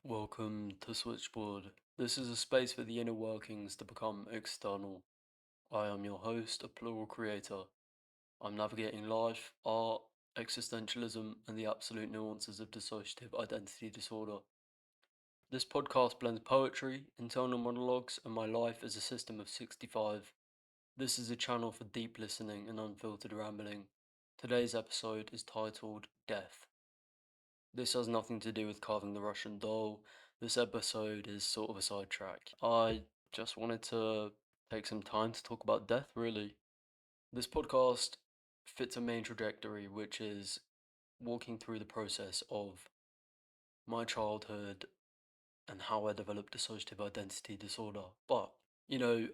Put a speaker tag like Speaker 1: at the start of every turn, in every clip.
Speaker 1: Welcome to Switchboard. This is a space for the inner workings to become external. I am your host, a plural creator. I'm navigating life, art, existentialism, and the absolute nuances of dissociative identity disorder. This podcast blends poetry, internal monologues, and my life as a system of 65. This is a channel for deep listening and unfiltered rambling. Today's episode is titled Death. This has nothing to do with carving the Russian doll. This episode is sort of a sidetrack. I just wanted to take some time to talk about death, really. This podcast fits a main trajectory, which is walking through the process of my childhood and how I developed dissociative identity disorder. But, you know,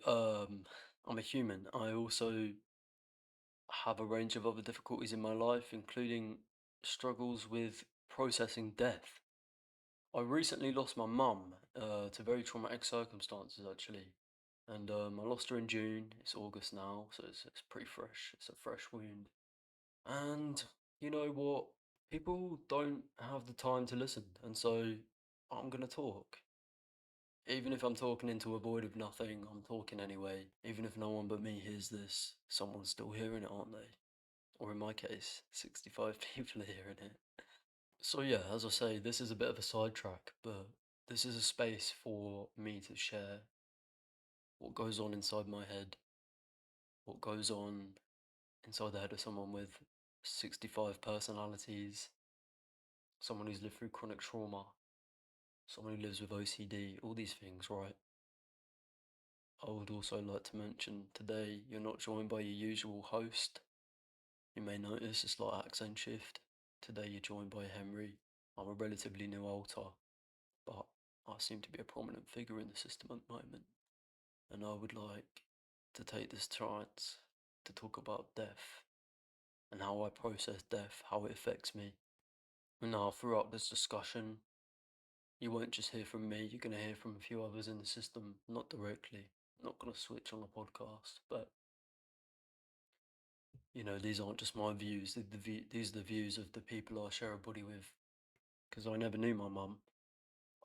Speaker 1: I'm a human. I also have a range of other difficulties in my life, including struggles with processing death. I recently lost my mum to very traumatic circumstances, actually. And I lost her in June. It's August now, so it's pretty fresh. It's a fresh wound. And you know what? People don't have the time to listen, and so I'm gonna talk. Even if I'm talking into a void of nothing, I'm talking anyway. Even if no one but me hears this, someone's still hearing it, aren't they? Or in my case, 65 people are hearing it. So yeah, as I say, this is a bit of a sidetrack, but this is a space for me to share what goes on inside my head, what goes on inside the head of someone with 65 personalities, someone who's lived through chronic trauma, someone who lives with OCD, all these things, right? I would also like to mention today you're not joined by your usual host. You may notice a slight accent shift. Today you're joined by Henry. I'm a relatively new alter, but I seem to be a prominent figure in the system at the moment, and I would like to take this chance to talk about death and how I process death, how it affects me. And now, throughout this discussion, you won't just hear from me, you're going to hear from a few others in the system, not directly. I'm not going to switch on the podcast, but these aren't just my views, these are the views of the people I share a body with. Because I never knew my mum,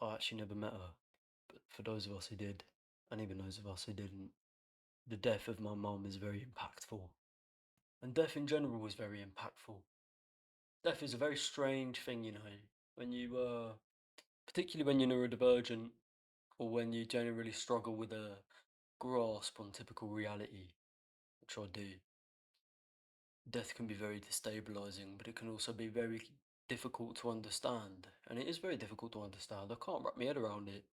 Speaker 1: I actually never met her. But for those of us who did, and even those of us who didn't, the death of my mum is very impactful. And death in general was very impactful. Death is a very strange thing, when particularly when you're neurodivergent or when you generally struggle with a grasp on typical reality, which I do. Death can be very destabilizing, but it can also be very difficult to understand. And it is very difficult to understand. I can't wrap my head around it.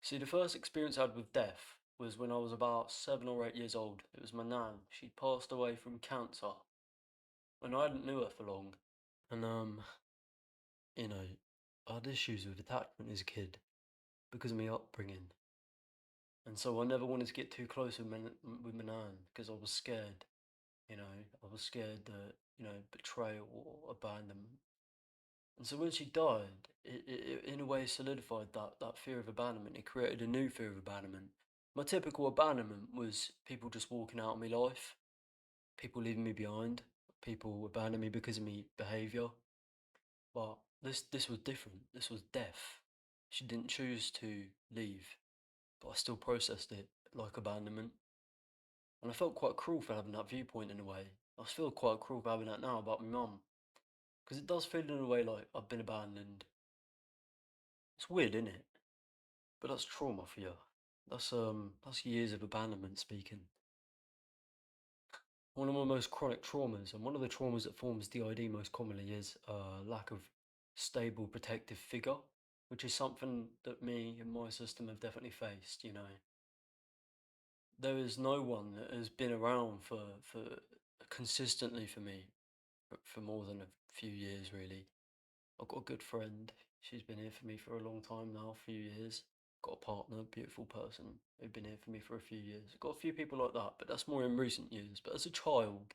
Speaker 1: See, the first experience I had with death was when I was about 7 or 8 years old. It was my nan. She'd passed away from cancer, and I hadn't knew her for long. And you know, I had issues with attachment as a kid because of my upbringing, and so I never wanted to get too close with my nan because I was scared. I was scared that betrayal or abandonment. And so when she died, it in a way solidified that fear of abandonment. It created a new fear of abandonment. My typical abandonment was people just walking out of my life, people leaving me behind, people abandoning me because of my behaviour. But this was different. This was death. She didn't choose to leave, but I still processed it like abandonment. And I felt quite cruel for having that viewpoint in a way. I feel quite cruel for having that now about my mum. Because it does feel in a way like I've been abandoned. It's weird, isn't it? But that's trauma for you. That's years of abandonment speaking. One of my most chronic traumas, and one of the traumas that forms DID most commonly, is lack of stable protective figure, which is something that me and my system have definitely faced. There is no one that has been around for consistently for me for more than a few years, really. I've got a good friend. She's been here for me for a long time now, a few years. Got a partner, beautiful person, who've been here for me for a few years. Got a few people like that, but that's more in recent years. But as a child,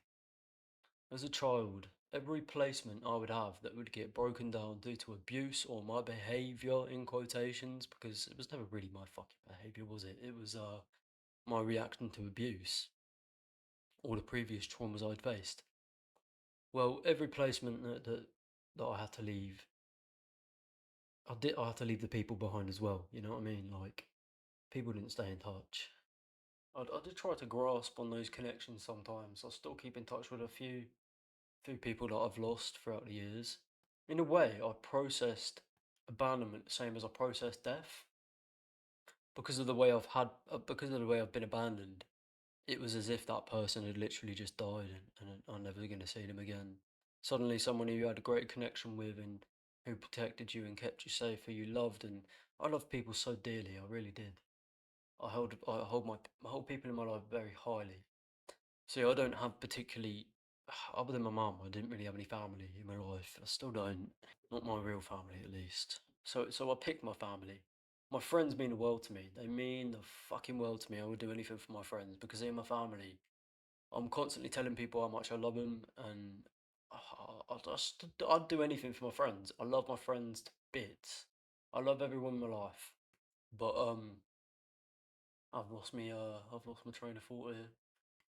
Speaker 1: every placement I would have that would get broken down due to abuse or my behaviour in quotations, because it was never really my fucking behaviour, was it? It was my reaction to abuse or the previous traumas I'd faced. Well, every placement that I had to leave, I had to leave the people behind as well. You know what I mean? Like people didn't stay in touch. I did try to grasp on those connections sometimes. I still keep in touch with a few people that I've lost throughout the years. In a way, I processed abandonment the same as I processed death because of the way because of the way I've been abandoned. It was as if that person had literally just died and I'm never going to see them again. Suddenly, someone who you had a great connection with and who protected you and kept you safe, who you loved, and I loved people so dearly. I really did. I hold people in my life very highly. See, I don't have particularly, other than my mum, I didn't really have any family in my life. I still don't. Not my real family, at least. So I picked my family. My friends mean the world to me. They mean the fucking world to me. I would do anything for my friends because they're my family. I'm constantly telling people how much I love them, and I'd do anything for my friends. I love my friends to bits. I love everyone in my life. But I've lost my train of thought here.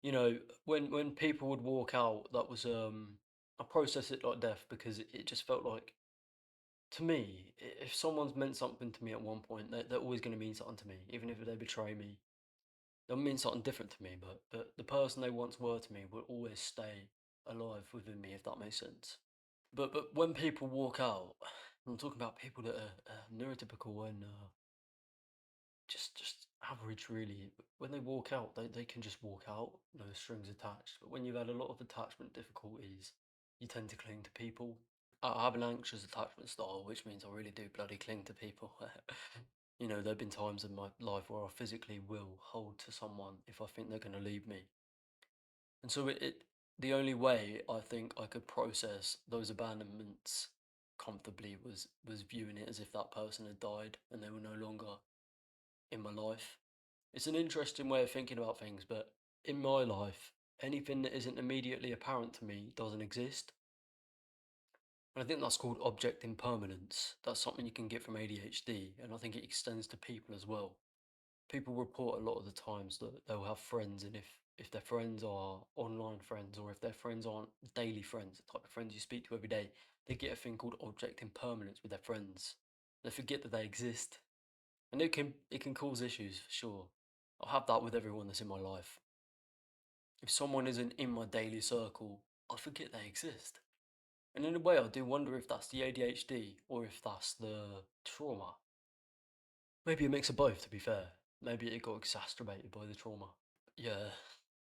Speaker 1: You know, when people would walk out, that was I process it like death because it just felt like to me, if someone's meant something to me at one point, they're always going to mean something to me, even if they betray me. They'll mean something different to me, but the person they once were to me will always stay alive within me, if that makes sense. But when people walk out, I'm talking about people that are neurotypical and just average really. When they walk out, they can just walk out, no strings attached. But when you've had a lot of attachment difficulties, you tend to cling to people. I have an anxious attachment style, which means I really do bloody cling to people. You know, there have been times in my life where I physically will hold to someone if I think they're going to leave me. And so the only way I think I could process those abandonments comfortably was viewing it as if that person had died and they were no longer in my life. It's an interesting way of thinking about things, but in my life, anything that isn't immediately apparent to me doesn't exist. And I think that's called object impermanence. That's something you can get from ADHD, and I think it extends to people as well. People report a lot of the times that they'll have friends, and if their friends are online friends or if their friends aren't daily friends, the type of friends you speak to every day, they get a thing called object impermanence with their friends. They forget that they exist, and it can cause issues for sure. I'll have that with everyone that's in my life. If someone isn't in my daily circle, I forget they exist. And in a way, I do wonder if that's the ADHD or if that's the trauma. Maybe a mix of both, to be fair. Maybe it got exacerbated by the trauma. Yeah,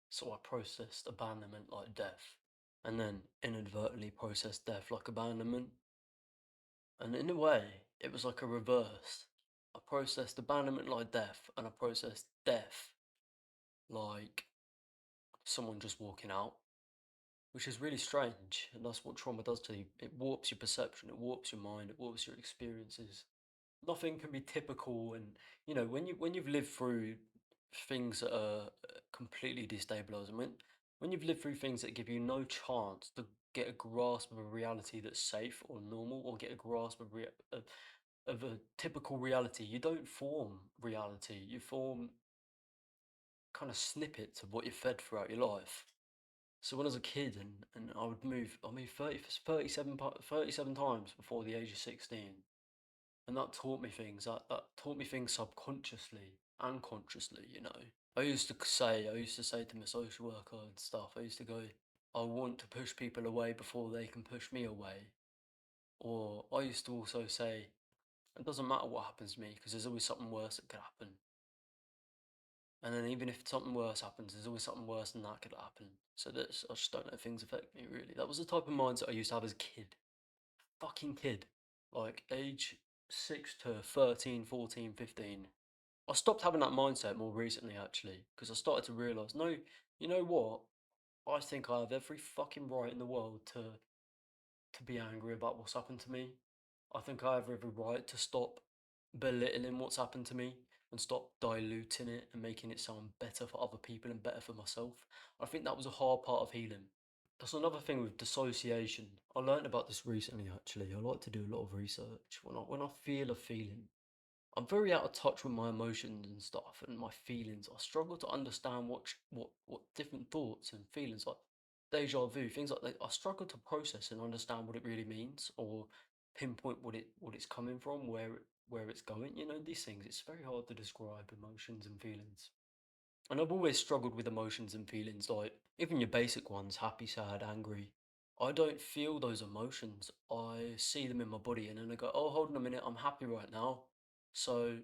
Speaker 1: so I processed abandonment like death, and then inadvertently processed death like abandonment. And in a way, it was like a reverse. I processed abandonment like death, and I processed death like someone just walking out, which is really strange. And that's what trauma does to you. It warps your perception, it warps your mind, it warps your experiences. Nothing can be typical, and when you've lived through things that are completely destabilizing, when you've lived through things that give you no chance to get a grasp of a reality that's safe or normal, or get a grasp of a typical reality, you don't form reality. You form kind of snippets of what you're fed throughout your life. So when I was a kid and I moved 37 times before the age of 16. And that taught me things. That taught me things subconsciously and consciously, you know. I used to say to my social worker and stuff, I used to go, I want to push people away before they can push me away. Or I used to also say, it doesn't matter what happens to me because there's always something worse that could happen. And then even if something worse happens, there's always something worse than that could happen. So that's, I just don't let things affect me really. That was the type of mindset I used to have as a kid. Fucking kid. Like age 6 to 13, 14, 15. I stopped having that mindset more recently, actually, because I started to realise, no, you know what? I think I have every fucking right in the world to be angry about what's happened to me. I think I have every right to stop belittling what's happened to me and stop diluting it and making it sound better for other people and better for myself. I think that was a hard part of healing. That's another thing with dissociation. I learned about this recently, actually. I like to do a lot of research. When I feel a feeling, I'm very out of touch with my emotions and stuff and my feelings. I struggle to understand what different thoughts and feelings like deja vu, things like that. I struggle to process and understand what it really means or pinpoint what it's coming from, where it's going. You know, these things. It's very hard to describe emotions and feelings. And I've always struggled with emotions and feelings, like even your basic ones, happy, sad, angry. I don't feel those emotions. I see them in my body and then I go, oh, hold on a minute, I'm happy right now. So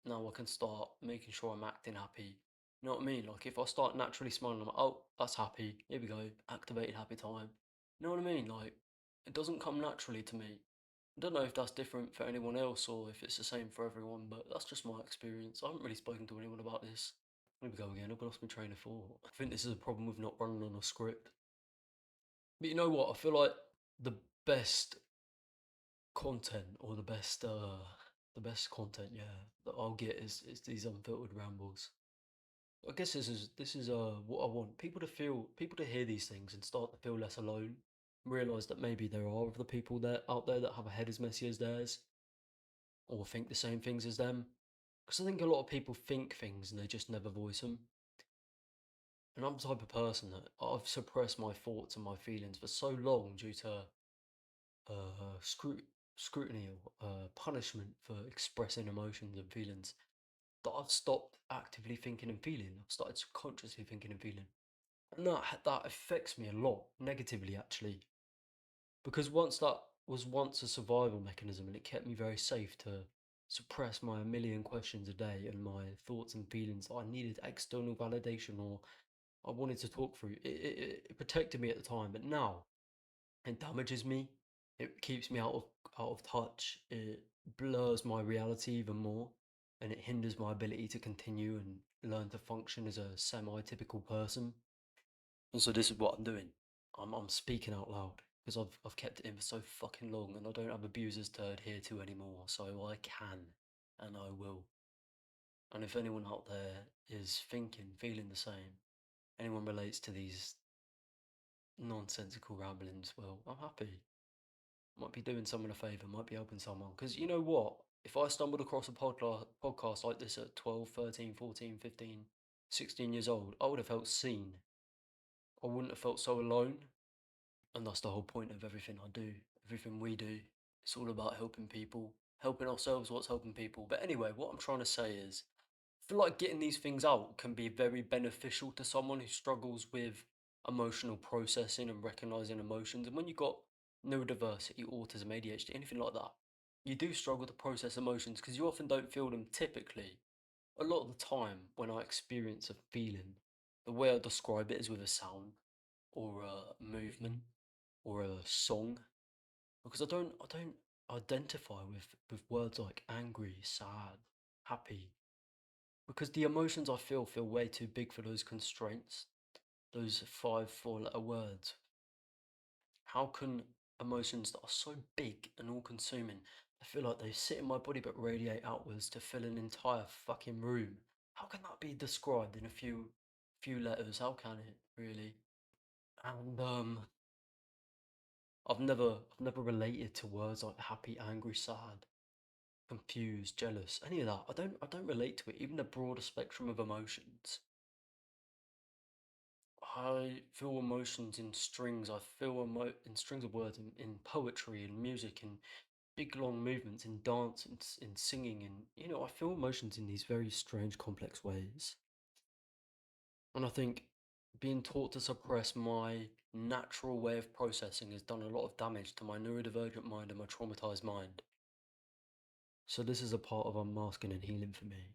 Speaker 1: now I can start making sure I'm acting happy. You know what I mean? Like if I start naturally smiling, I'm like, oh, that's happy. Here we go. Activated happy time. You know what I mean? Like it doesn't come naturally to me. I don't know if that's different for anyone else or if it's the same for everyone, but that's just my experience. I haven't really spoken to anyone about this. Here we go again. I've lost my train of thought. I think this is a problem with not running on a script. But you know what? I feel like the best content or the best content, yeah, that I'll get is these unfiltered rambles. I guess this is what I want people to hear these things and start to feel less alone. Realize that maybe there are other people there out there that have a head as messy as theirs or think the same things as them. Because I think a lot of people think things and they just never voice them. And I'm the type of person that I've suppressed my thoughts and my feelings for so long due to uh, scrut- scrutiny or punishment for expressing emotions and feelings that I've stopped actively thinking and feeling. I've started subconsciously thinking and feeling. And that affects me a lot negatively, actually. Because once a survival mechanism and it kept me very safe to suppress my million questions a day and my thoughts and feelings that I needed external validation or I wanted to talk through. It protected me at the time, but now it damages me. It keeps me out of touch. It blurs my reality even more, and it hinders my ability to continue and learn to function as a semi-typical person. And so this is what I'm doing. I'm speaking out loud because I've kept it in for so fucking long, and I don't have abusers to adhere to anymore. So I can, and I will. And if anyone out there is thinking, feeling the same, anyone relates to these nonsensical ramblings, well, I'm happy. Might be doing someone a favour, might be helping someone. Because you know what? If I stumbled across a podcast like this at 12, 13, 14, 15, 16 years old, I would have felt seen. I wouldn't have felt so alone. And that's the whole point of everything I do, everything we do. It's all about helping people, helping ourselves, what's helping people. But anyway, what I'm trying to say is, I feel like getting these things out can be very beneficial to someone who struggles with emotional processing and recognizing emotions. And when you've got neurodiversity, autism, ADHD, anything like that, you do struggle to process emotions because you often don't feel them typically. A lot of the time, when I experience a feeling, the way I describe it is with a sound or a movement or a song because I don't identify with words like angry, sad, happy, because the emotions I feel way too big for those constraints, those five four-letter words. How can emotions that are so big and all-consuming, I feel like they sit in my body but radiate outwards to fill an entire fucking room? How can that be described in a few letters? How can it really? And I've never related to words like happy, angry, sad, confused, jealous, any of that. I don't relate to it. Even the broader spectrum of emotions. I feel emotions in strings. I feel in strings of words, in poetry, in music, in big long movements, in dance, in singing, and I feel emotions in these very strange, complex ways. And I think being taught to suppress my natural way of processing has done a lot of damage to my neurodivergent mind and my traumatized mind. So this is a part of unmasking and healing for me.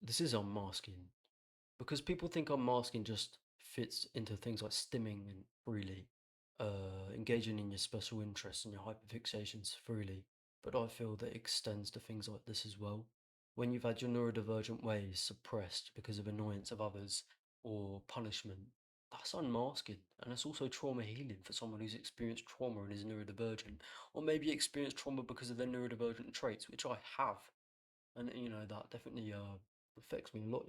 Speaker 1: This is unmasking because people think unmasking just fits into things like stimming and freely. Engaging in your special interests and your hyperfixations freely, but I feel that it extends to things like this as well. When you've had your neurodivergent ways suppressed because of annoyance of others or punishment, that's unmasking, and it's also trauma healing for someone who's experienced trauma and is neurodivergent, or maybe experienced trauma because of their neurodivergent traits, which I have, and that definitely affects me a lot.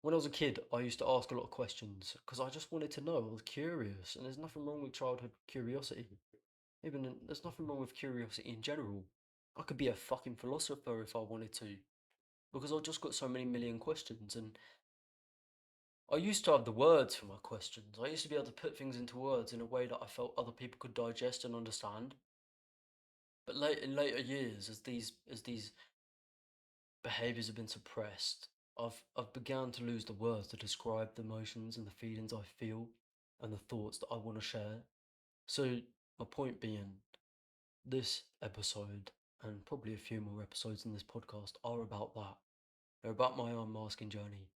Speaker 1: When I was a kid, I used to ask a lot of questions because I just wanted to know. I was curious, and there's nothing wrong with childhood curiosity. There's nothing wrong with curiosity in general. I could be a fucking philosopher if I wanted to because I've just got so many million questions, and I used to have the words for my questions. I used to be able to put things into words in a way that I felt other people could digest and understand. But late in later years, as these behaviors have been suppressed, I've began to lose the words to describe the emotions and the feelings I feel and the thoughts that I want to share. So my point being, this episode and probably a few more episodes in this podcast are about that. They're about my unmasking journey,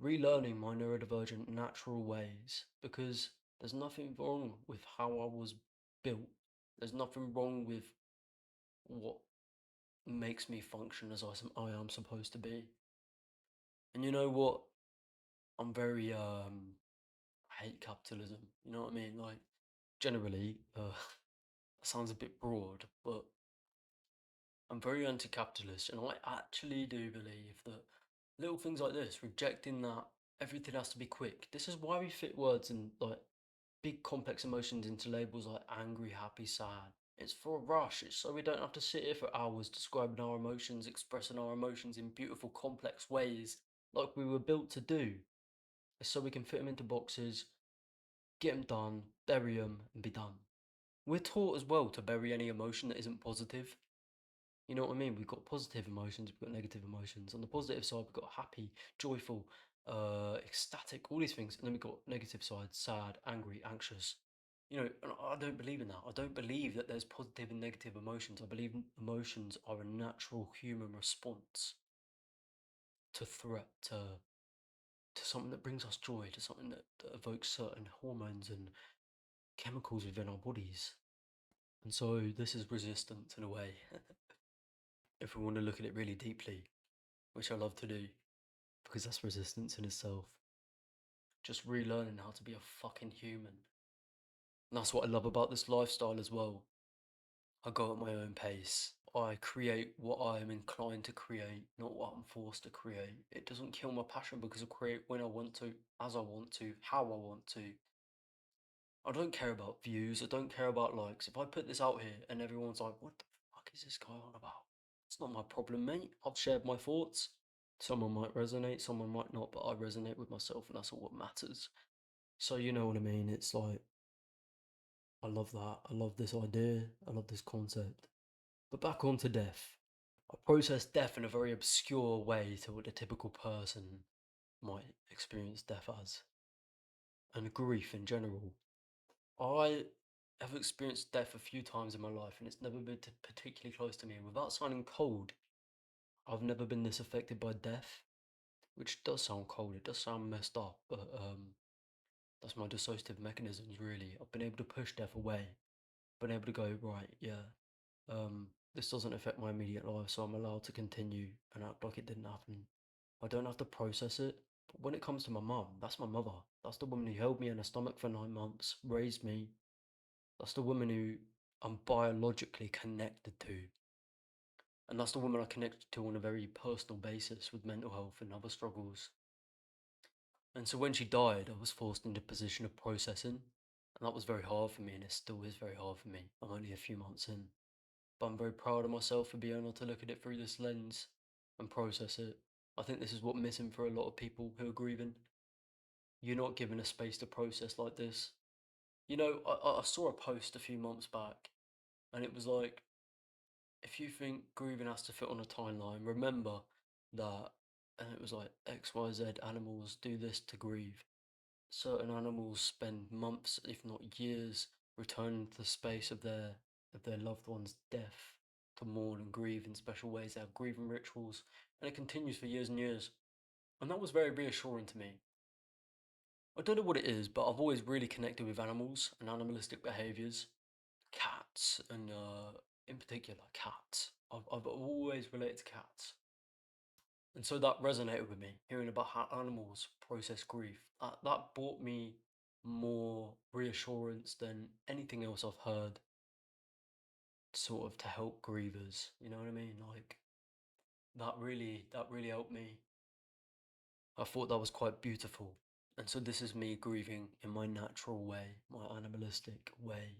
Speaker 1: relearning my neurodivergent natural ways because there's nothing wrong with how I was built. There's nothing wrong with what makes me function as I am supposed to be. And you know what? I'm very I hate capitalism. You know what I mean? Like generally, that sounds a bit broad, but I'm very anti-capitalist, and I actually do believe that little things like this, rejecting that everything has to be quick. This is why we fit words and like big complex emotions into labels like angry, happy, sad. It's for a rush. It's so we don't have to sit here for hours describing our emotions, expressing our emotions in beautiful, complex ways like we were built to do. It's so we can fit them into boxes, get them done, bury them, and be done. We're taught as well to bury any emotion that isn't positive. You know what I mean? We've got positive emotions, we've got negative emotions. On the positive side, we've got happy, joyful, ecstatic, all these things. And then we've got negative side, sad, angry, anxious. You know, and I don't believe in that. I don't believe that there's positive and negative emotions. I believe emotions are a natural human response to threat, to something that brings us joy, to something that evokes certain hormones and chemicals within our bodies. And so this is resistance in a way, if we want to look at it really deeply, which I love to do, because that's resistance in itself. Just relearning how to be a fucking human. And that's what I love about this lifestyle as well. I go at my own pace. I create what I am inclined to create, not what I'm forced to create. It doesn't kill my passion because I create when I want to, as I want to, how I want to. I don't care about views. I don't care about likes. If I put this out here and everyone's like, what the fuck is this guy on about? It's not my problem, mate. I've shared my thoughts. Someone might resonate, someone might not, but I resonate with myself and that's all what matters. So you know what I mean? It's like, I love that. I love this idea. I love this concept. But back on to death. I process death in a very obscure way to what the typical person might experience death as. And grief in general. I have experienced death a few times in my life and it's never been particularly close to me. And without sounding cold, I've never been this affected by death, which does sound cold. It does sound messed up, but that's my dissociative mechanisms, really. I've been able to push death away, been able to go, right, yeah, this doesn't affect my immediate life, so I'm allowed to continue and act like it didn't happen. I don't have to process it. But when it comes to my mum, that's my mother. That's the woman who held me in her stomach for 9 months, raised me. That's the woman who I'm biologically connected to. And that's the woman I connected to on a very personal basis with mental health and other struggles. And so when she died, I was forced into a position of processing. And that was very hard for me, and it still is very hard for me. I'm only a few months in. But I'm very proud of myself for being able to look at it through this lens and process it. I think this is what's missing for a lot of people who are grieving. You're not given a space to process like this. You know, I saw a post a few months back, and it was like, if you think grieving has to fit on a timeline, remember that, and it was like XYZ animals do this to grieve. Certain animals spend months, if not years, returning to the space of their loved one's death to mourn and grieve in special ways. They have grieving rituals, and it continues for years and years. And that was very reassuring to me. I don't know what it is, but I've always really connected with animals and animalistic behaviors. Cats, and in particular, cats. I've always related to cats. And so that resonated with me, hearing about how animals process grief. That brought me more reassurance than anything else I've heard, sort of to help grievers. You know what I mean? Like that really helped me. I thought that was quite beautiful. And so this is me grieving in my natural way, my animalistic way.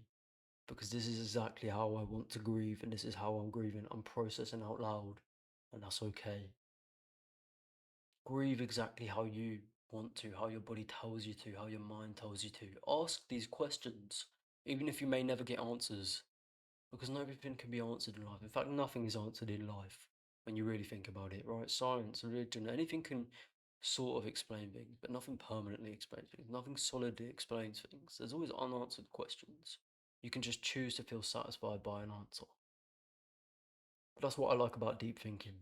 Speaker 1: Because this is exactly how I want to grieve, and this is how I'm grieving. I'm processing out loud, and that's okay. Grieve exactly how you want to, how your body tells you to, how your mind tells you to. Ask these questions, even if you may never get answers. because not everything can be answered in life. In fact, nothing is answered in life when you really think about it, right? Science, religion, anything can sort of explain things, but nothing permanently explains things. Nothing solidly explains things. There's always unanswered questions. You can just choose to feel satisfied by an answer. But that's what I like about deep thinking.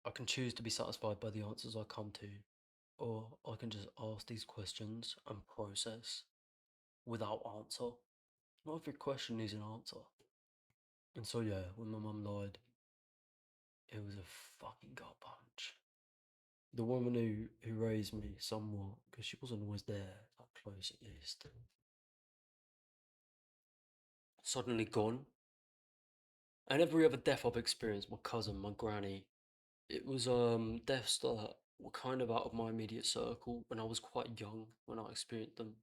Speaker 1: I can choose to be satisfied by the answers I come to, or I can just ask these questions and process without answer. Not every question needs an answer. And so, yeah, when my mum died, it was a fucking gut punch. The woman who raised me somewhat, because she wasn't always there, that close at least, suddenly gone. And every other death I've experienced, my cousin, my granny, it was deaths that were kind of out of my immediate circle when I was quite young when I experienced them.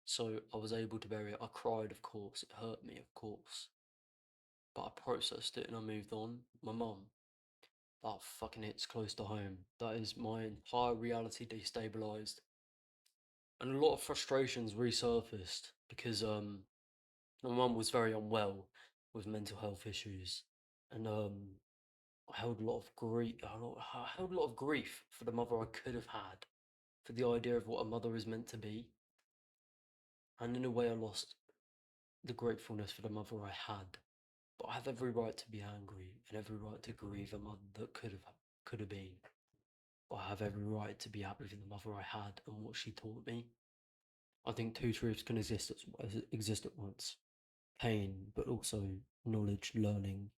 Speaker 1: So I was able to bury it. I cried, of course. It hurt me, of course. But I processed it and I moved on. My mum, that fucking hits close to home. That is my entire reality destabilized. And a lot of frustrations resurfaced because my mum was very unwell with mental health issues. And I held a lot of grief. I held a lot of grief for the mother I could have had, for the idea of what a mother is meant to be. And in a way, I lost the gratefulness for the mother I had. But I have every right to be angry and every right to grieve a mother that could have been. But I have every right to be happy for the mother I had and what she taught me. I think two truths can exist at once: pain, but also knowledge, learning,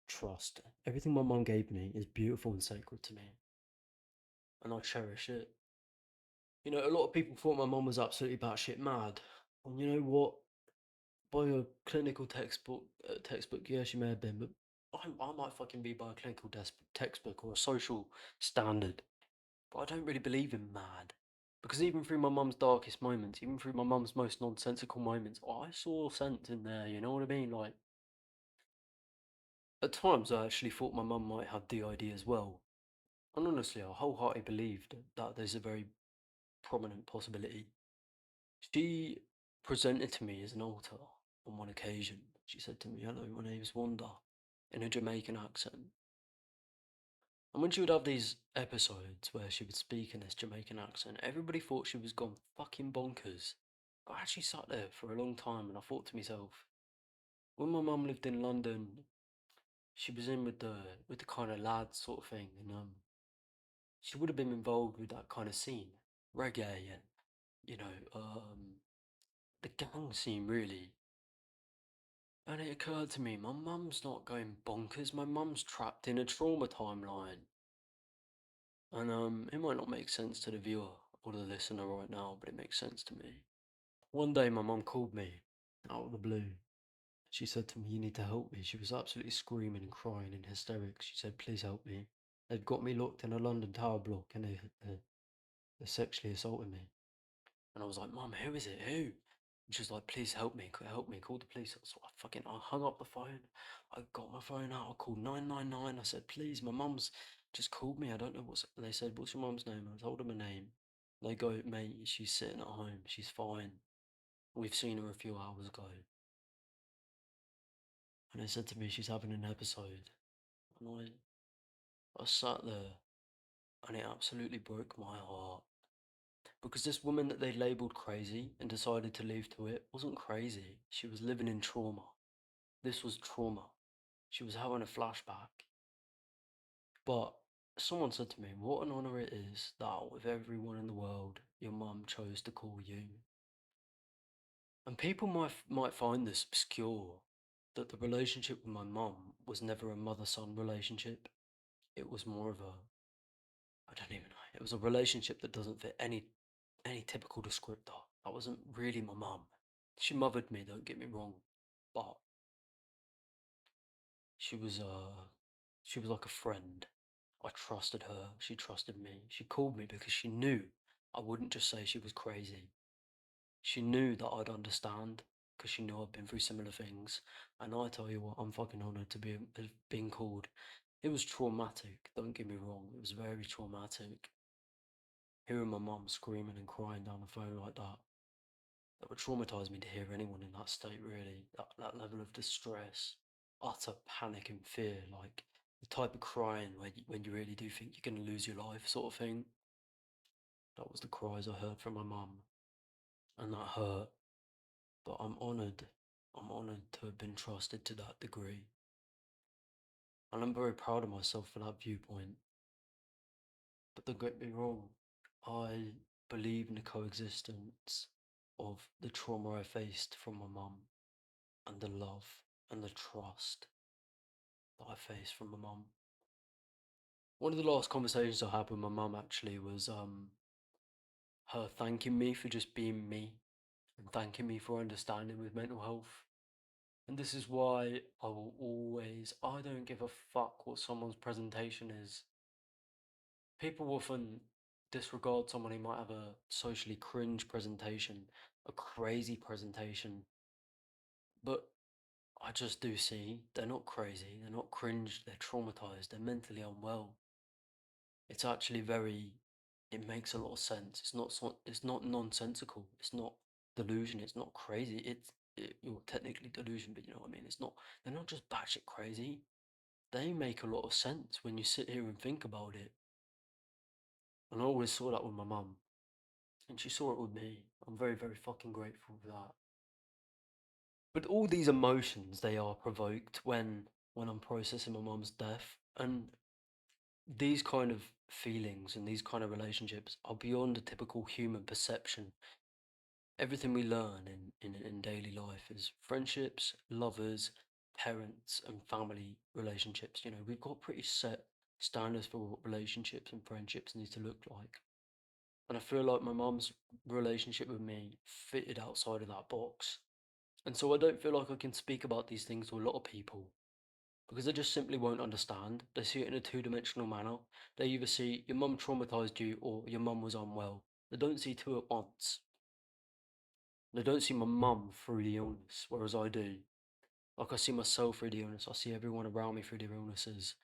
Speaker 1: trust. Everything my mum gave me is beautiful and sacred to me, and I cherish it. You know, a lot of people thought my mum was absolutely batshit mad, and you know what? By a clinical textbook, yeah, she may have been, but I might fucking be by a clinical textbook or a social standard. But I don't really believe in mad. Because even through my mum's darkest moments, even through my mum's most nonsensical moments, I saw sense in there, you know what I mean? Like, at times I actually thought my mum might have DID as well. And honestly, I wholeheartedly believed that there's a very prominent possibility. She presented to me as an altar on one occasion. She said to me, "Hello, my name's Wanda," in a Jamaican accent. And when she would have these episodes where she would speak in this Jamaican accent, everybody thought she was gone fucking bonkers. I actually sat there for a long time and I thought to myself, when my mum lived in London, she was in with the kind of lads sort of thing, and she would have been involved with that kind of scene, reggae and you know, the gang scene really. And it occurred to me, my mum's not going bonkers. My mum's trapped in a trauma timeline. And it might not make sense to the viewer or the listener right now, but it makes sense to me. One day my mum called me out of the blue. She said to me, "You need to help me." She was absolutely screaming and crying in hysterics. She said, "Please help me. They've got me locked in a London tower block and they're sexually assaulting me." And I was like, "Mum, who is it? Who?" And she was like, "Please help me, help me, call the police." So I hung up the phone. I got my phone out. I called 999. I said, "Please, my mum's just called me. I don't know what's." And they said, "What's your mum's name?" I told them her name. They go, "Mate, she's sitting at home. She's fine. We've seen her a few hours ago." And they said to me, "She's having an episode." And I sat there and it absolutely broke my heart. Because this woman that they labelled crazy and decided to leave to it wasn't crazy. She was living in trauma. This was trauma. She was having a flashback. But someone said to me, "What an honour it is that with everyone in the world, your mum chose to call you." And people might find this obscure, that the relationship with my mum was never a mother-son relationship. It was more of a, I don't even know. It was a relationship that doesn't fit any typical descriptor. That wasn't really my mum. She mothered me, don't get me wrong, but she was uh she was like a friend. I trusted her, she trusted me. She called me because she knew I wouldn't just say she was crazy. She knew that I'd understand because she knew I'd been through similar things. And I tell you what, I'm fucking honoured to be being called. It was traumatic, don't get me wrong. It was very traumatic. Hearing my mum screaming and crying down the phone like that. That would traumatize me to hear anyone in that state, really. That level of distress, utter panic and fear, like the type of crying when you really do think you're going to lose your life, sort of thing. That was the cries I heard from my mum, and that hurt. But I'm honoured. I'm honoured to have been trusted to that degree. And I'm very proud of myself for that viewpoint. But don't get me wrong, I believe in the coexistence of the trauma I faced from my mum and the love and the trust that I faced from my mum. One of the last conversations I had with my mum actually was her thanking me for just being me and thanking me for understanding with mental health. And this is why I don't give a fuck what someone's presentation is. People often disregard someone who might have a socially cringe presentation, a crazy presentation, but I just do see they're not crazy, they're not cringe, they're traumatized, they're mentally unwell. It's actually it makes a lot of sense. It's not nonsensical. It's not delusion. It's not crazy. Well, technically delusion, but you know what I mean. They're not just batshit crazy. They make a lot of sense when you sit here and think about it. And I always saw that with my mum, and she saw it with me. I'm very, very fucking grateful for that. But all these emotions, they are provoked when I'm processing my mum's death, and these kind of feelings and these kind of relationships are beyond the typical human perception. Everything we learn in daily life is friendships, lovers, parents, and family relationships. You know, we've got pretty set standards for what relationships and friendships need to look like. And I feel like my mum's relationship with me fitted outside of that box. And so I don't feel like I can speak about these things to a lot of people because they just simply won't understand. They see it in a two-dimensional manner. They either see your mum traumatized you or your mum was unwell. They don't see two at once. They don't see my mum through the illness, whereas I do. Like I see myself through the illness. I see everyone around me through their illnesses.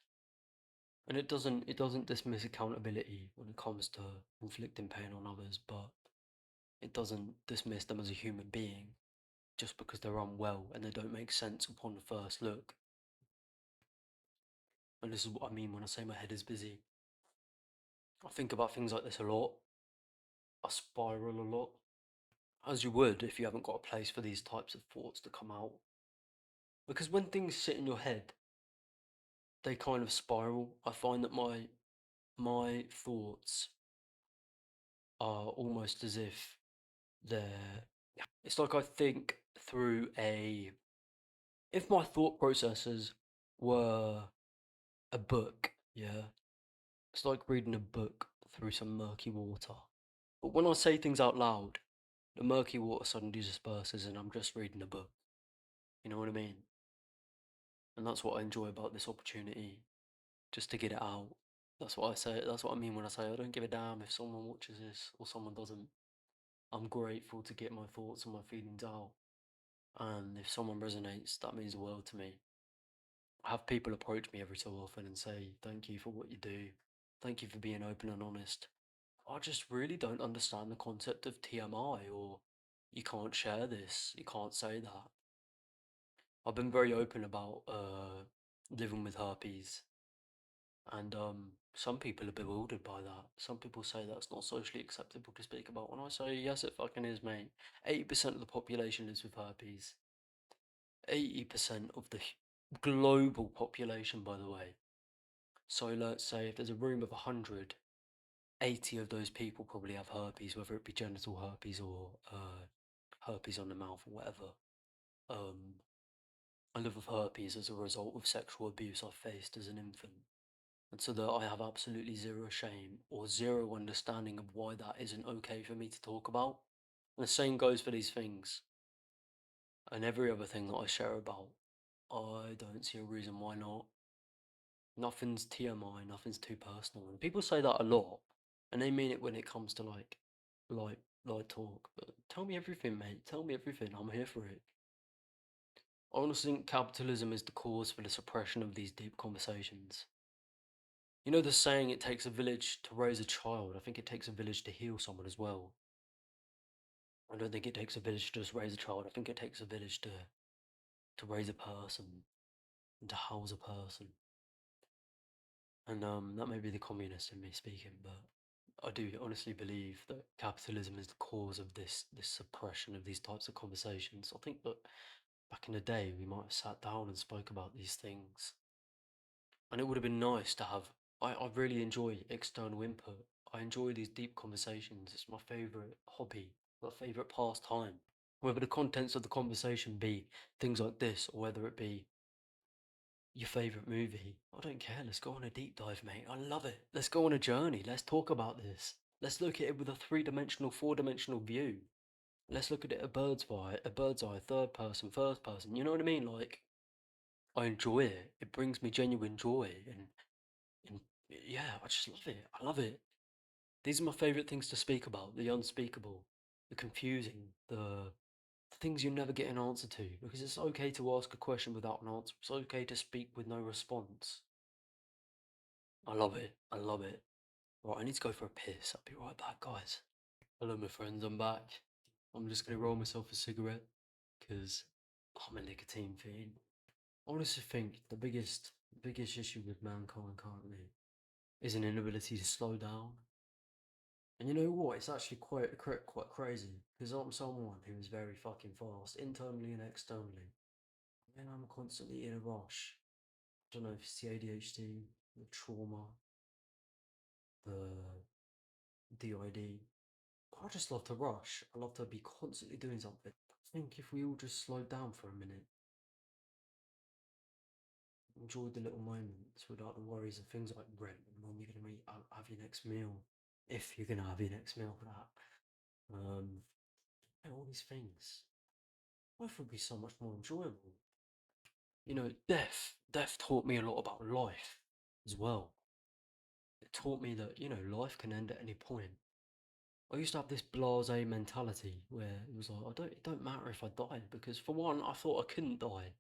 Speaker 1: And it doesn't dismiss accountability when it comes to inflicting pain on others, but it doesn't dismiss them as a human being just because they're unwell and they don't make sense upon the first look. And this is what I mean when I say my head is busy. I think about things like this a lot. I spiral a lot, as you would if you haven't got a place for these types of thoughts to come out. Because when things sit in your head, they kind of spiral. I find that my thoughts are almost as if they're. It's like I think through a. If my thought processes were a book, yeah, it's like reading a book through some murky water. But when I say things out loud, the murky water suddenly disperses and I'm just reading a book. You know what I mean? And that's what I enjoy about this opportunity, just to get it out. That's what I say. That's what I mean when I say I don't give a damn if someone watches this or someone doesn't. I'm grateful to get my thoughts and my feelings out. And if someone resonates, that means the world to me. I have people approach me every so often and say, thank you for what you do. Thank you for being open and honest. I just really don't understand the concept of TMI or you can't share this, you can't say that. I've been very open about living with herpes, and some people are bewildered by that. Some people say that's not socially acceptable to speak about. When I say yes, it fucking is, mate. 80% of the population lives with herpes. 80% of the global population, by the way. So let's say if there's a room of 100, 80 of those people probably have herpes, whether it be genital herpes or herpes on the mouth or whatever. Um, I live with herpes as a result of sexual abuse I faced as an infant. And so that I have absolutely zero shame or zero understanding of why that isn't okay for me to talk about. And the same goes for these things and every other thing that I share about. I don't see a reason why not. Nothing's TMI, nothing's too personal. And people say that a lot, and they mean it when it comes to light talk. But tell me everything, mate. Tell me everything. I'm here for it. I honestly think capitalism is the cause for the suppression of these deep conversations. You know the saying, it takes a village to raise a child. I think it takes a village to heal someone as well. I don't think it takes a village to just raise a child. I think it takes a village to raise a person and to house a person. And that may be the communist in me speaking, but I do honestly believe that capitalism is the cause of this suppression of these types of conversations. I think that back in the day we might have sat down and spoke about these things, and it would have been nice to have. I really enjoy external input. I enjoy these deep conversations. It's my favorite hobby, my favorite pastime. Whether the contents of the conversation be things like this, or whether it be your favorite movie. I don't care. Let's go on a deep dive, mate. I love it. Let's go on a journey. Let's talk about this. Let's look at it with a three-dimensional, four-dimensional view. Let's look at it a bird's eye, third person, first person. You know what I mean? Like, I enjoy it. It brings me genuine joy, and yeah, I just love it. I love it. These are my favorite things to speak about: the unspeakable, the confusing, the things you never get an answer to. Because it's okay to ask a question without an answer. It's okay to speak with no response. I love it. I love it. Right, I need to go for a piss. I'll be right back, guys. Hello, my friends. I'm back. I'm just gonna roll myself a cigarette because I'm a nicotine fiend. I honestly think the biggest issue with mankind currently is an inability to slow down. And you know what? It's actually quite crazy because I'm someone who is very fucking fast, internally and externally. And I'm constantly in a rush. I don't know if it's the ADHD, the trauma, the DID. I just love to rush. I love to be constantly doing something. I think if we all just slowed down for a minute, enjoyed the little moments without the worries of things like rent and when you're gonna have your next meal, if you're gonna have your next meal for that, and all these things, life would be so much more enjoyable. You know, death taught me a lot about life as well. It taught me that life can end at any point. I used to have this blasé mentality where it was like, it don't matter if I die because for one, I thought I couldn't die.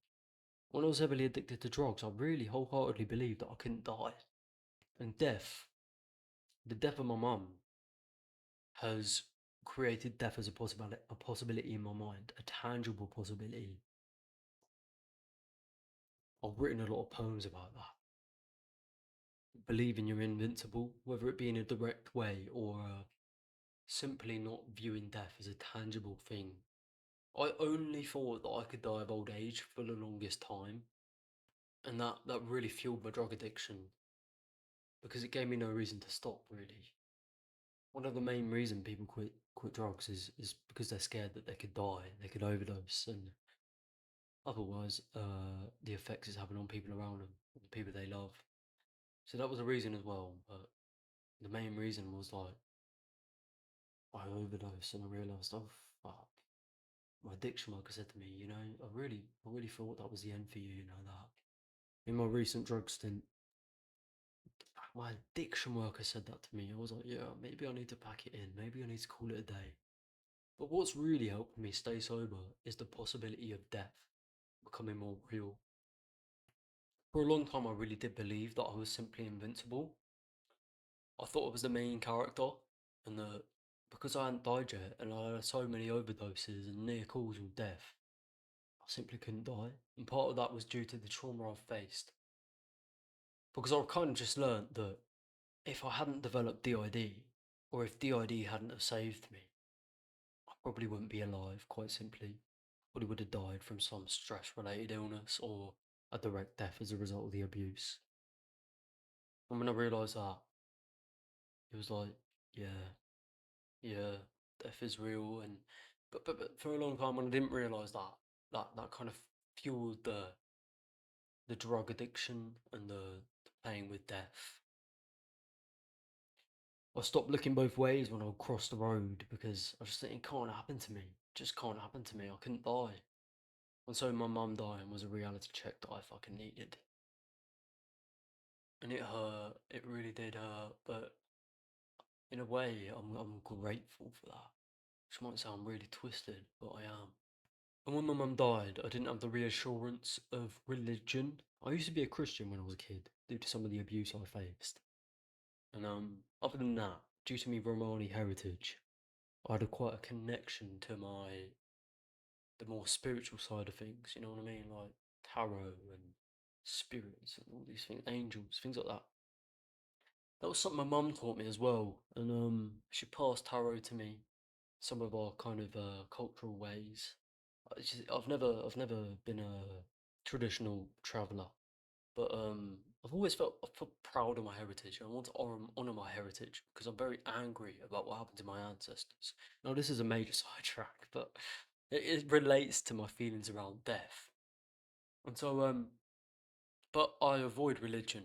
Speaker 1: When I was heavily addicted to drugs, I really wholeheartedly believed that I couldn't die. And the death of my mum, has created death as a possibility in my mind, a tangible possibility. I've written a lot of poems about that. Believing you're invincible, whether it be in a direct way or simply not viewing death as a tangible thing. I only thought that I could die of old age for the longest time, and that really fueled my drug addiction because it gave me no reason to stop. Really, one of the main reason people quit drugs is because they're scared that they could die, they could overdose, and otherwise, the effects it's having on people around them, the people they love. So that was a reason as well, but the main reason was like I overdosed and I realised, oh fuck. My addiction worker said to me, I really thought that was the end for you, that. In my recent drug stint, my addiction worker said that to me. I was like, yeah, maybe I need to pack it in. Maybe I need to call it a day. But what's really helped me stay sober is the possibility of death becoming more real. For a long time, I really did believe that I was simply invincible. I thought I was the main character, and that because I hadn't died yet, and I had so many overdoses and near calls with death, I simply couldn't die. And part of that was due to the trauma I've faced. Because I've kind of just learnt that if I hadn't developed DID, or if DID hadn't have saved me, I probably wouldn't be alive, quite simply. Probably would have died from some stress-related illness or a direct death as a result of the abuse. And when I realised that, it was like, yeah, yeah, death is real. And but for a long time when I didn't realise that, that kind of fueled the drug addiction and the playing with death. I stopped looking both ways when I would cross the road because I just think it can't happen to me. It just can't happen to me. I couldn't die. And so my mum dying was a reality check that I fucking needed. And it hurt. It really did hurt. But in a way, I'm grateful for that. Which might sound really twisted, but I am. And when my mum died, I didn't have the reassurance of religion. I used to be a Christian when I was a kid, due to some of the abuse I faced. And other than that, due to me Romani heritage, I had quite a connection to the more spiritual side of things, you know what I mean? Like tarot and spirits and all these things, angels, things like that. That was something my mum taught me as well, and she passed tarot to me, some of our kind of cultural ways. I've never been a traditional traveller, but I felt proud of my heritage. I want to honor my heritage because I'm very angry about what happened to my ancestors. Now, this is a major sidetrack, but it relates to my feelings around death. And so, but I avoid religion.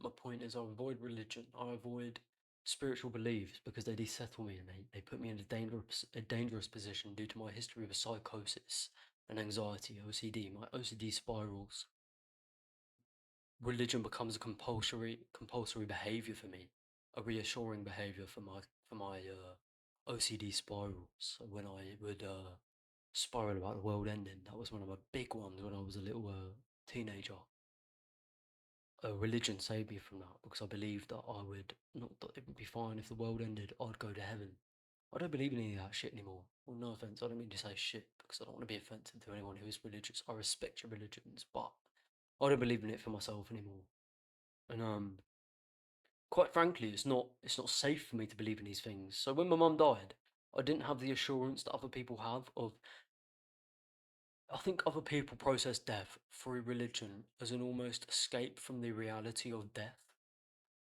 Speaker 1: My point is, I avoid religion. I avoid spiritual beliefs because they desettle me and they put me in a dangerous position due to my history of psychosis and anxiety, OCD, my OCD spirals. Religion becomes a compulsory behavior for me, a reassuring behavior for my OCD spirals. So when I would spiral about the world ending, that was one of my big ones when I was a little teenager. Religion saved me from that because I believed that I would not that it would be fine if the world ended. I'd go to heaven. I don't believe in any of that shit anymore. Well, no offense, I don't mean to say shit because I don't want to be offensive to anyone who is religious. I respect your religions, but I don't believe in it for myself anymore. And quite frankly, it's not safe for me to believe in these things. So when my mum died, I didn't have the assurance that other people have of. I think other people process death through religion as an almost escape from the reality of death.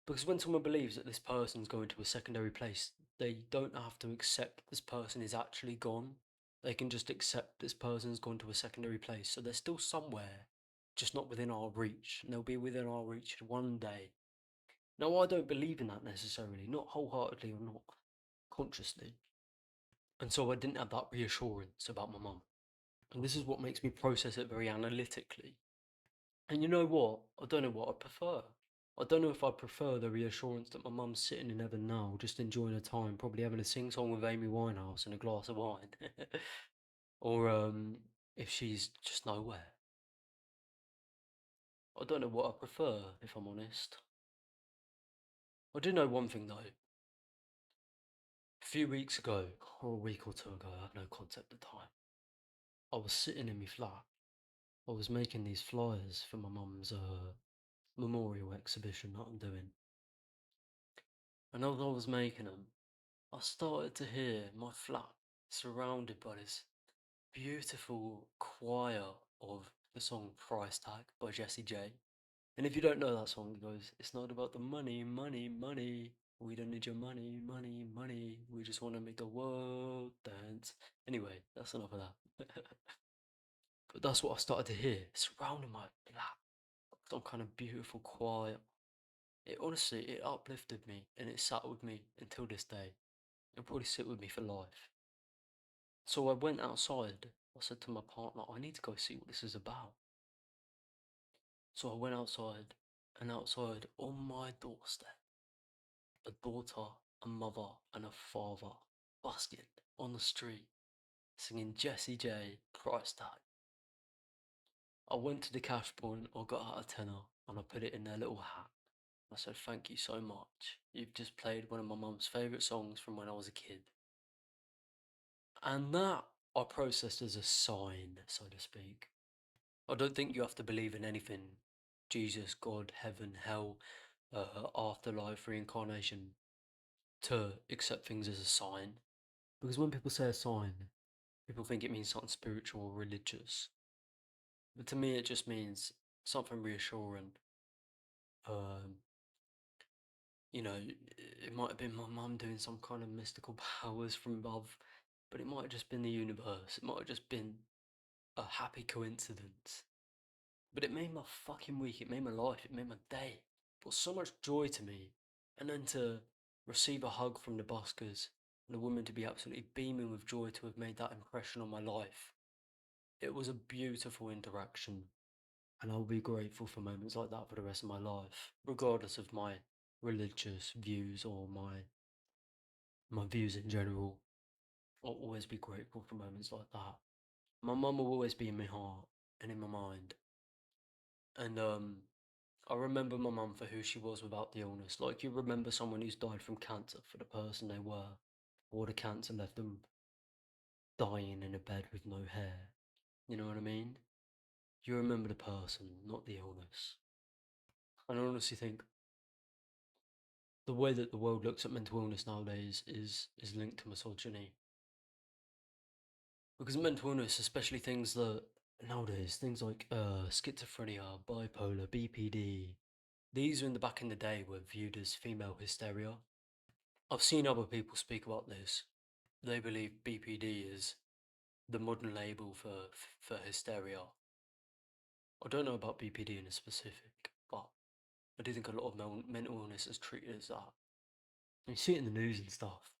Speaker 1: Because when someone believes that this person's going to a secondary place, they don't have to accept this person is actually gone. They can just accept this person's gone to a secondary place. So they're still somewhere, just not within our reach. And they'll be within our reach one day. Now, I don't believe in that necessarily, not wholeheartedly or not consciously. And so I didn't have that reassurance about my mum. And this is what makes me process it very analytically. And you know what? I don't know what I prefer. I don't know if I prefer the reassurance that my mum's sitting in heaven now, just enjoying her time, probably having a sing song with Amy Winehouse and a glass of wine. Or if she's just nowhere. I don't know what I prefer, if I'm honest. I do know one thing though. A few weeks ago, or a week or two ago, I have no concept of time. I was sitting in my flat. I was making these flyers for my mum's memorial exhibition that I'm doing. And as I was making them, I started to hear my flat surrounded by this beautiful choir of the song Price Tag by Jessie J. And if you don't know that song, it goes, it's not about the money, money, money. We don't need your money, money, money. We just want to make the world dance. Anyway, that's enough of that. But that's what I started to hear, surrounding my flat. Some kind of beautiful choir. It honestly, it uplifted me and it sat with me until this day. It'll probably sit with me for life. So I went outside. I said to my partner, I need to go see what this is about. So I went outside, and outside on my doorstep, a daughter, a mother, and a father busking on the street, singing Jessie J price tag. I went to the cash point, I got out a tenner, and I put it in their little hat. I said, thank you so much. You've just played one of my mum's favourite songs from when I was a kid. And that I processed as a sign, so to speak. I don't think you have to believe in anything Jesus, God, heaven, hell, afterlife, reincarnation to accept things as a sign. Because when people say a sign, people think it means something spiritual or religious. But to me, it just means something reassuring. Um, it might have been my mum doing some kind of mystical powers from above, but it might have just been the universe. It might have just been a happy coincidence. But it made my fucking week, it made my life, it made my day. It brought so much joy to me. And then to receive a hug from the buskers and a woman to be absolutely beaming with joy to have made that impression on my life. It was a beautiful interaction. And I'll be grateful for moments like that for the rest of my life, regardless of my religious views or my views in general. I'll always be grateful for moments like that. My mum will always be in my heart and in my mind. And I remember my mum for who she was without the illness. Like you remember someone who's died from cancer for the person they were. or the cancer left them dying in a bed with no hair. You know what I mean? You remember the person, not the illness. And I honestly think the way that the world looks at mental illness nowadays is linked to misogyny. Because mental illness, especially things that nowadays, things like schizophrenia, bipolar, BPD, these in the back in the day were viewed as female hysteria. I've seen other people speak about this. They believe BPD is the modern label for hysteria. I don't know about BPD in a specific, but I do think a lot of mental illness is treated as that. And you see it in the news and stuff.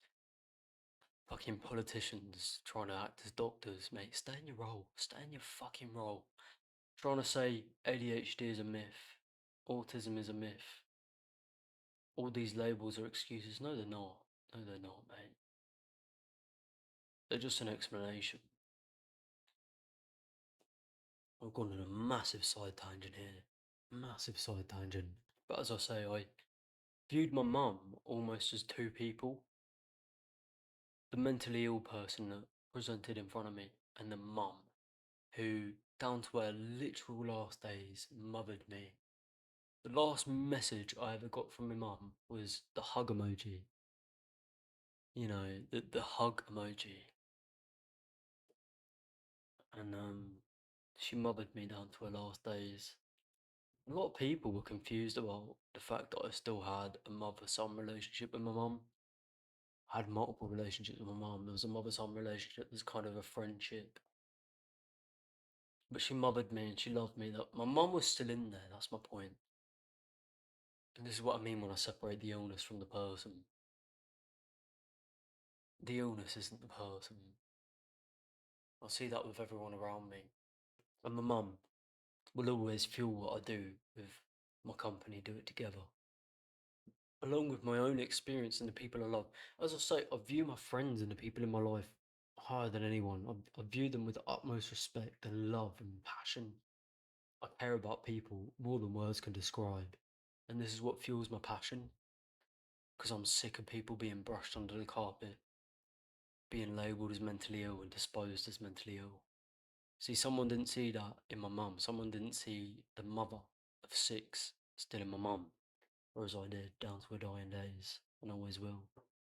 Speaker 1: Fucking politicians trying to act as doctors, mate. Stay in your role. Stay in your fucking role. Trying to say ADHD is a myth, autism is a myth. All these labels are excuses. No, they're not. No, they're not, mate. They're just an explanation. I've gone on a massive side tangent here. Massive side tangent. But as I say, I viewed my mum almost as two people. The mentally ill person that presented in front of me, and the mum who, down to her literal last days, mothered me. The last message I ever got from my mum was the hug emoji. You know, the hug emoji. And she mothered me down to her last days. A lot of people were confused about the fact that I still had a mother-son relationship with my mum. I had multiple relationships with my mum. There was a mother-son relationship, there's kind of a friendship. But she mothered me and she loved me. That my mum was still in there, that's my point. And this is what I mean when I separate the illness from the person. The illness isn't the person. I see that with everyone around me. And my mum will always fuel what I do with my company, do it together. Along with my own experience and the people I love. As I say, I view my friends and the people in my life higher than anyone. I view them with the utmost respect and love and passion. I care about people more than words can describe. And this is what fuels my passion. Because I'm sick of people being brushed under the carpet, being labelled as mentally ill and disposed as mentally ill. See, someone didn't see that in my mum. Someone didn't see the mother of six still in my mum, whereas I did down to her dying days, and always will,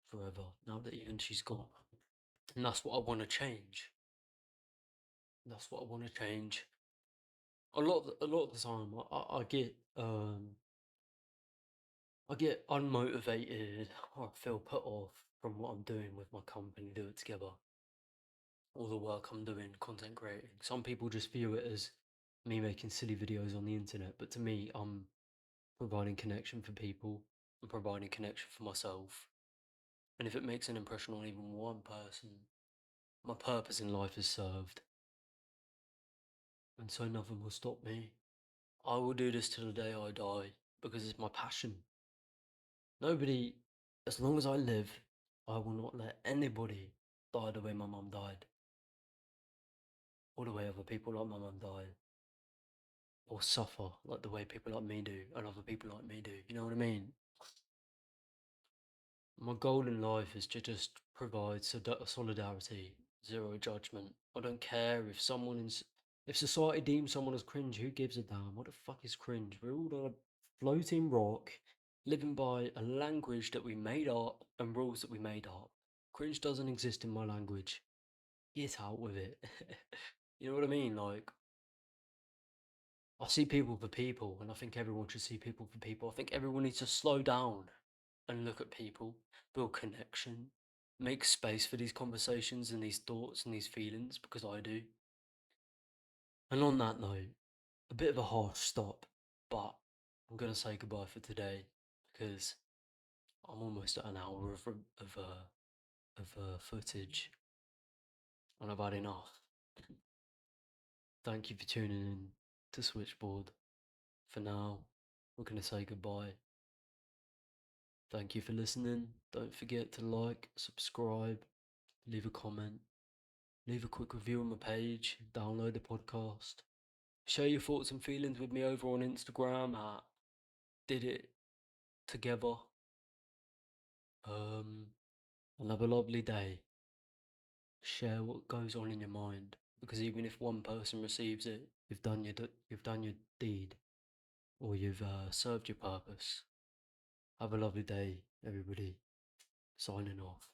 Speaker 1: forever, now that even she's gone. And that's what I want to change. That's what I want to change. A lot of the time, I get unmotivated or I feel put off from what I'm doing with my company, do it together. All the work I'm doing, content creating. Some people just view it as me making silly videos on the internet, but to me, I'm providing connection for people and providing connection for myself. And if it makes an impression on even one person, my purpose in life is served. And so nothing will stop me. I will do this till the day I die because it's my passion. Nobody, as long as I live, I will not let anybody die the way my mum died. Or the way other people like my mum died. Or suffer like the way people like me do and other people like me do. You know what I mean? My goal in life is to just provide solidarity, zero judgment. I don't care if if society deems someone as cringe, who gives a damn? What the fuck is cringe? We're all on a floating rock, living by a language that we made up and rules that we made up. Cringe doesn't exist in my language. Get out with it. You know what I mean? Like, I see people for people, and I think everyone should see people for people. I think everyone needs to slow down and look at people, build connection, make space for these conversations and these thoughts and these feelings, because I do. And on that note, a bit of a harsh stop, but I'm gonna say goodbye for today because I'm almost at an hour of footage, and I've had enough. Thank you for tuning in to Switchboard. For now, we're gonna say goodbye. Thank you for listening. Don't forget to like, subscribe, leave a comment, leave a quick review on my page, download the podcast. Share your thoughts and feelings with me over on Instagram at Did It Together. and have a lovely day. Share what goes on in your mind, because even if one person receives it, you've done your deed, or you've served your purpose. Have a lovely day, everybody. Signing off.